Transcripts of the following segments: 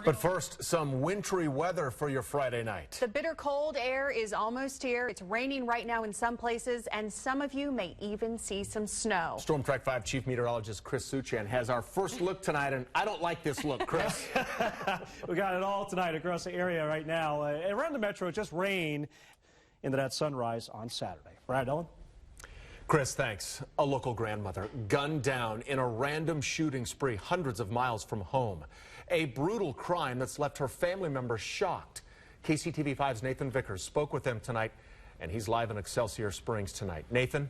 But first, some wintry weather for your Friday night. The bitter cold air is almost here. It's raining right now in some places, and some of you may even see some snow. Storm Track 5 Chief Meteorologist Chris Suchan has our first look tonight, and I don't like this look, Chris. We got it all tonight across the area right now. Around the metro, it just rained into that sunrise on Saturday. Brad, Ellen? Chris, thanks. A local grandmother gunned down in a random shooting spree hundreds of miles from home. A brutal crime that's left her family members shocked. KCTV5's Nathan Vickers spoke with them tonight, and he's live in Excelsior Springs tonight. Nathan?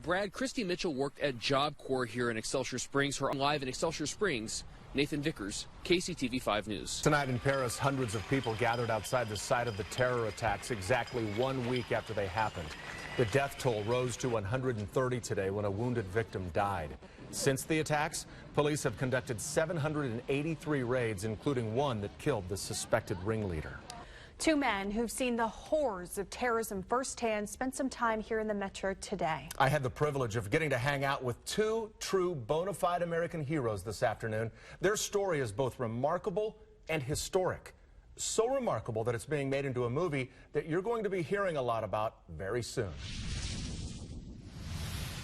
Brad, Christy Mitchell worked at Job Corps here in Excelsior Springs. Her live in Excelsior Springs, Nathan Vickers, KCTV5 News. Tonight in Paris, hundreds of people gathered outside the site of the terror attacks exactly 1 week after they happened. The death toll rose to 130 today when a wounded victim died. Since the attacks, police have conducted 783 raids, including one that killed the suspected ringleader. Two men who've seen the horrors of terrorism firsthand spent some time here in the metro today. I had the privilege of getting to hang out with two true bona fide American heroes this afternoon. Their story is both remarkable and historic. So remarkable that it's being made into a movie that you're going to be hearing a lot about very soon.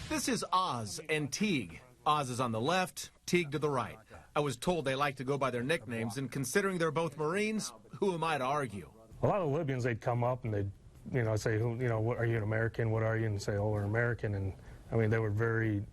This is Oz and Teague. Oz is on the left, Teague to the right. I was told they like to go by their nicknames, and considering they're both Marines, who am I to argue? A lot of Libyans, they'd come up and they'd, say, what, are you an American? What are you? And say, oh, we're American. And I mean, they were very,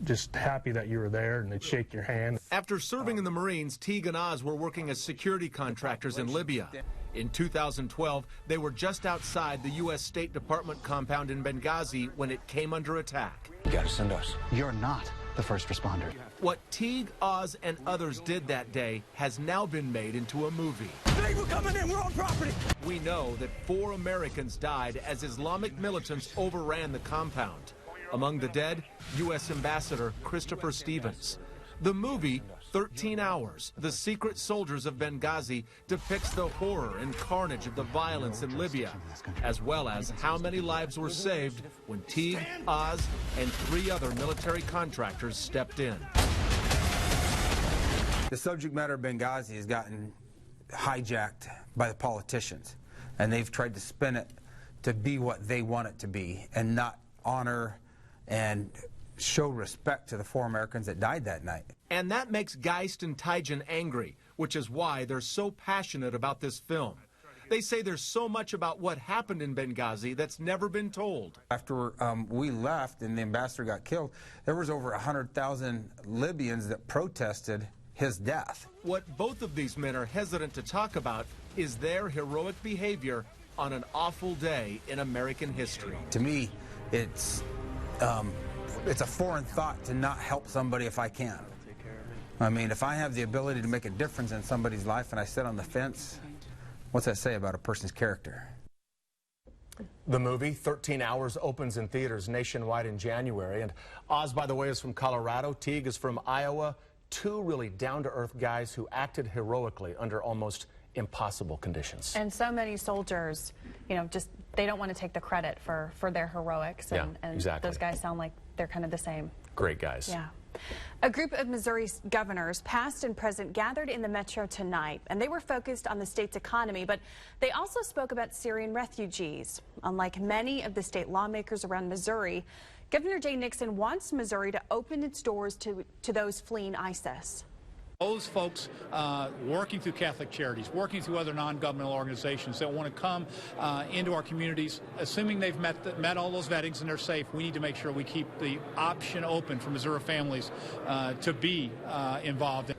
just happy that you were there, and they'd shake your hand. After serving in the Marines, Teague and Oz were working as security contractors in Libya. In 2012, they were just outside the U.S. State Department compound in Benghazi when it came under attack. You gotta send us. You're not the first responder. What Teague, Oz, and others did that day has now been made into a movie. Hey, we're coming in, we're on property. We know that 4 Americans died as Islamic militants overran the compound. Among the dead, U.S. Ambassador Christopher Stevens. The movie, 13 Hours, The Secret Soldiers of Benghazi, depicts the horror and carnage of the violence in Libya, as well as how many lives were saved when Teague, Oz, and 3 other military contractors stepped in. The subject matter of Benghazi has gotten hijacked by the politicians, and they've tried to spin it to be what they want it to be and not honor and show respect to the 4 Americans that died that night. And that makes Geist and Tijan angry, which is why they're so passionate about this film. They say there's so much about what happened in Benghazi that's never been told. After we left and the ambassador got killed, there was over 100,000 Libyans that protested his death. What both of these men are hesitant to talk about is their heroic behavior on an awful day in American history. To me, it's a foreign thought to not help somebody if I can. I mean, if I have the ability to make a difference in somebody's life and I sit on the fence, what's that say about a person's character? The movie, 13 Hours, opens in theaters nationwide in January. And Oz, by the way, is from Colorado. Teague is from Iowa. 2 really down-to-earth guys who acted heroically under almost impossible conditions. And so many soldiers, just they don't want to take the credit for their heroics. And, yeah, exactly. Those guys sound like they're kind of the same. Great guys. Yeah. A group of Missouri's governors, past and present, gathered in the metro tonight, and they were focused on the state's economy, but they also spoke about Syrian refugees. Unlike many of the state lawmakers around Missouri, Governor Jay Nixon wants Missouri to open its doors to those fleeing ISIS. Those folks working through Catholic Charities, working through other non-governmental organizations that want to come into our communities, assuming they've met all those vettings and they're safe, we need to make sure we keep the option open for Missouri families to be involved.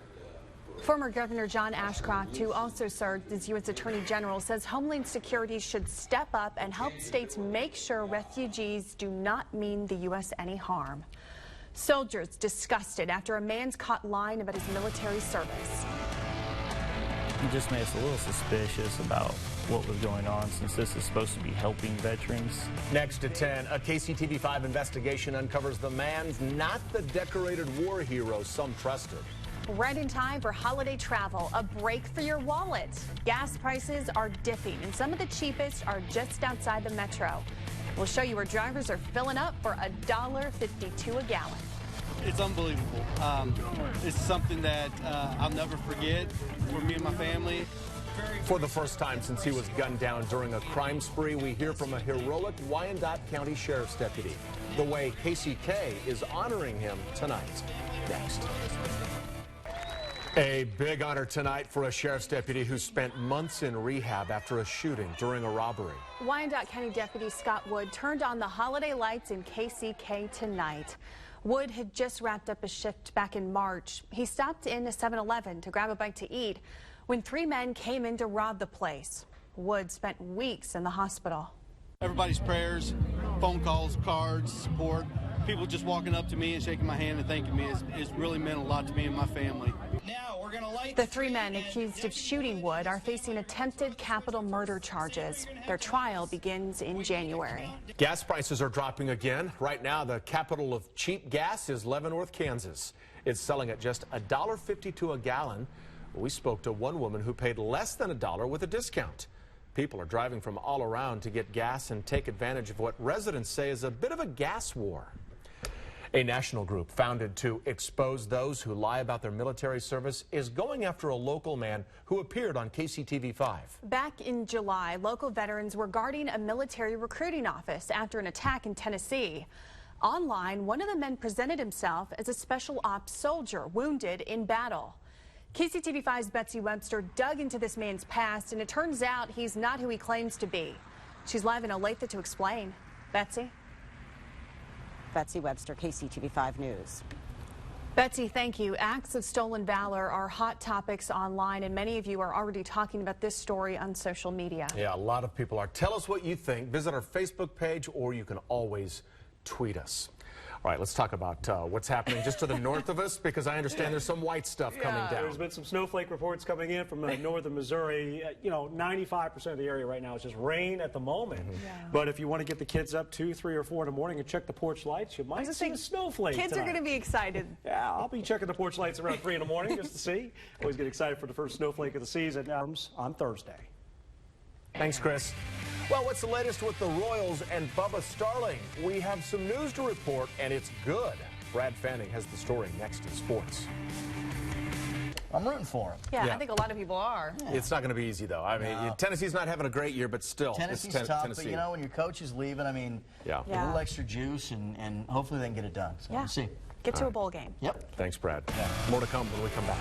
Former Governor John Ashcroft, who also served as U.S. Attorney General, says Homeland Security should step up and help states make sure refugees do not mean the U.S. any harm. Soldiers disgusted after a man's caught lying about his military service. It just made us a little suspicious about what was going on, since this is supposed to be helping veterans. Next at 10, a KCTV5 investigation uncovers the man's not the decorated war hero some trusted. Right in time for holiday travel, a break for your wallet. Gas prices are dipping, and some of the cheapest are just outside the metro. We'll show you where drivers are filling up for $1.52 a gallon. it's unbelievable. It's something that I'll never forget for me and my family. For the first time since he was gunned down during a crime spree, we hear from a heroic Wyandotte County Sheriff's deputy. The way KCK is honoring him tonight. Next. A big honor tonight for a sheriff's deputy who spent months in rehab after a shooting during a robbery. Wyandotte County Deputy Scott Wood turned on the holiday lights in KCK tonight. Wood had just wrapped up a shift back in March. He stopped in a 7-Eleven to grab a bite to eat when 3 men came in to rob the place. Wood spent weeks in the hospital. Everybody's prayers, phone calls, cards, support, people just walking up to me and shaking my hand and thanking me has really meant a lot to me and my family. Now we're gonna light The 3 men accused of shooting Wood are facing attempted capital murder charges. Their trial begins in January. Gas prices are dropping again. Right now, the capital of cheap gas is Leavenworth, Kansas. It's selling at just $1.52 a gallon. We spoke to one woman who paid less than $1 with a discount. People are driving from all around to get gas and take advantage of what residents say is a bit of a gas war. A national group founded to expose those who lie about their military service is going after a local man who appeared on KCTV5. Back in July, local veterans were guarding a military recruiting office after an attack in Tennessee. Online, one of the men presented himself as a special ops soldier wounded in battle. KCTV5's Betsy Webster dug into this man's past, and it turns out he's not who he claims to be. She's live in Olathe to explain. Betsy? Betsy Webster, KCTV5 News. Betsy, thank you. Acts of stolen valor are hot topics online, and many of you are already talking about this story on social media. Yeah, a lot of people are. Tell us what you think. Visit our Facebook page, or you can always tweet us. All right, let's talk about what's happening just to the north of us, because I understand there's some white stuff coming down. There's been some snowflake reports coming in from northern Missouri. 95% of the area right now is just rain at the moment. But if you want to get the kids up 2, 3, or 4 in the morning and check the porch lights, you might see a snowflake Kids tonight. are going to be excited. Yeah, I'll be checking the porch lights around 3 in the morning just to see. Always get excited for the first snowflake of the season. On Thursday. Thanks, Chris. Well, what's the latest with the Royals and Bubba Starling? We have some news to report, and it's good. Brad Fanning has the story next in sports. I'm rooting for him. Yeah, I think a lot of people are. Yeah. It's not going to be easy, though. I mean, Tennessee's not having a great year, but still. Tennessee's it's tough, Tennessee. but when your coach is leaving, I mean, a little extra juice, and hopefully they can get it done. So we'll see. Get to a bowl game. Yep. Thanks, Brad. More to come when we come back.